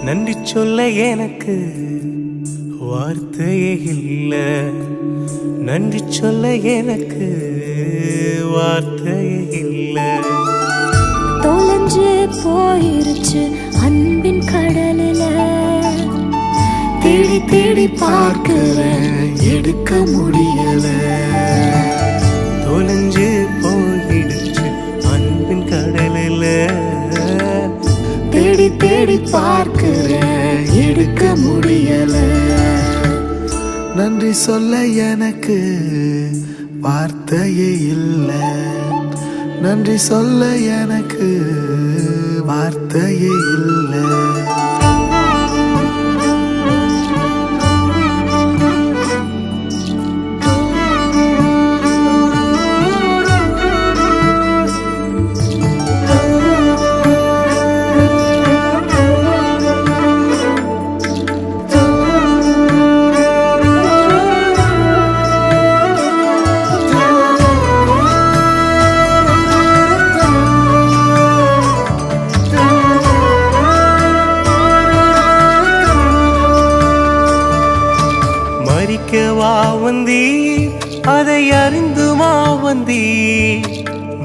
நன்றி சொல்ல எனக்கு வார்த்தையே இல்லை. நன்றி சொல்ல எனக்கு வார்த்தையே இல்லை. தொலைஞ்சு போயிருச்சு அன்பின் கடலில, தேடி தேடி பார்க்கிறேன் எடுக்க முடியல. தொலைஞ்சு போயிடுச்சு அன்பின் கடலில, தேடி தேடி பார்க்கிறேன் எடுக்க முடியல. நன்றி சொல்ல எனக்கு வார்த்தையே இல்லை. நன்றி சொல்ல எனக்கு வார்த்தையே இல்லை. மறிக்கவா வந்தீர், அதை அறிந்துமா வந்தீர்.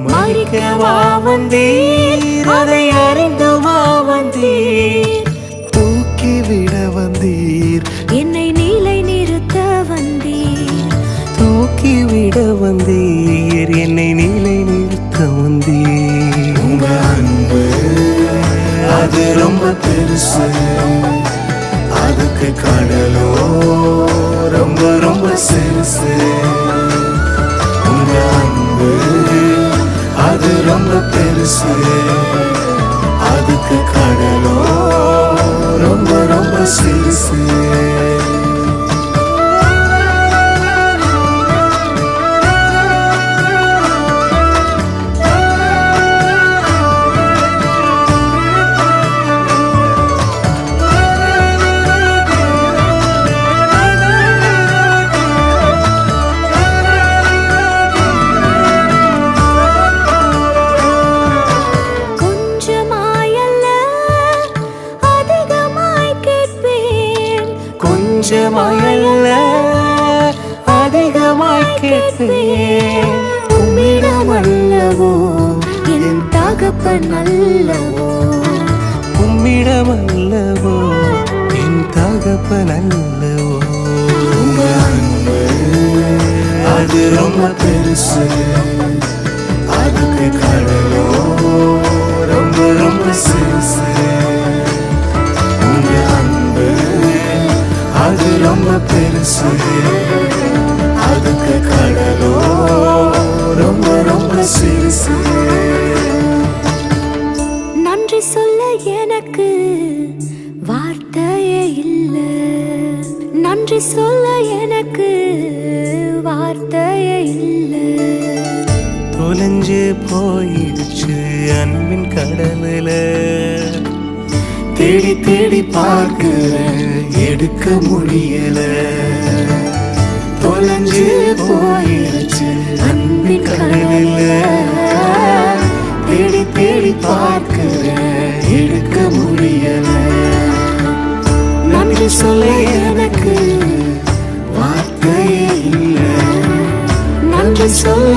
மறிக்கவா வந்தீர், அதை அறிந்துமா வந்தீர். தூக்கிவிட வந்தீர், என்னை நிலை நிறுத்த வந்தீர். தூக்கிவிட வந்தீர், என்னை நிலை நிறுத்த வந்தீர். உங்க அன்பு அது ரொம்ப பெருசு, அதுக்கு கடலோ ரொம்ப ரொம்ப சிறுசு. உங்க அன்பு அது ரொம்ப பெருசு, அதுக்கு கடலோ ரொம்ப ரொம்ப சிறுசு. கொஞ்சமாயல்ல அதிகமாய் கேட்பேன். உம்மிடம் அல்லவோ என் தகப்பன் அல்லவோ. உம்மிடம் அல்லவோ என் தகப்பன் அல்லவோ. உங்க அன்பு அது ரொம்ப பெருசு, அதுக்கு கடலோ ரொம்ப ரொம்ப சிறுசு. உங்க அன்பு அது ரொம்ப பெருசு, அதுக்கு கடலோ ரொம்ப ரொம்ப சிறுசு. நன்றி சொல்ல எனக்கு வார்த்தையே இல்லை. நன்றி சொல்ல எனக்கு வார்த்தையே இல்லை. தொலைஞ்சு போயிடுச்சு அன்பின் கடலில, தேடி தேடி பார்க்கிறேன் எடுக்க முடியல. தொலைஞ்சு போயிருச்சு அன்பின் கடலில, தேடி தேடி பார்க்கிறேன் எடுக்க முடியல. நன்றி சொல்ல எனக்கு வார்த்தையே இல்லை. நன்றி சொல்ல